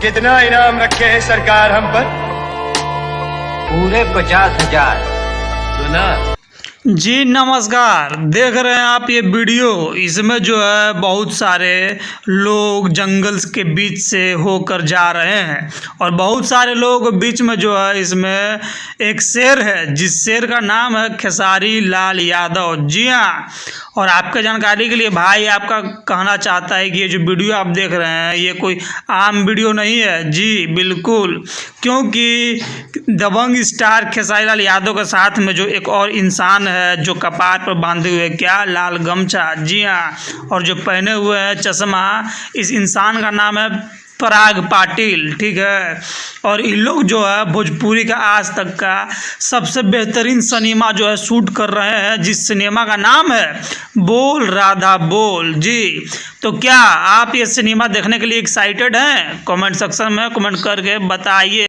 कितना इनाम रखे है सरकार हम पर? पूरे 50,000। सुना? जी नमस्कार। देख रहे हैं आप ये वीडियो। इसमें जो है बहुत सारे लोग जंगल के बीच से होकर जा रहे हैं और बहुत सारे लोग बीच में जो है इसमें एक शेर है जिस शेर का नाम है खेसारी लाल यादव। जी हाँ, और आपके जानकारी के लिए भाई आपका कहना चाहता है कि ये जो वीडियो आप देख रहे हैं ये कोई आम वीडियो नहीं है। जी बिल्कुल, क्योंकि दबंग स्टार खेसारी लाल यादव के साथ में जो एक और इंसान है जो कपार पर बांधे हुए क्या लाल गमछा, जी हाँ, और जो पहने हुए हैं चश्मा, इस इंसान का नाम है पराग पाटिल। ठीक है, और इन लोग जो है भोजपुरी का आज तक का सबसे बेहतरीन सिनेमा जो है शूट कर रहे हैं जिस सिनेमा का नाम है बोल राधा बोल। जी, तो क्या आप ये सिनेमा देखने के लिए एक्साइटेड हैं? कमेंट सेक्शन में कमेंट करके बताइए।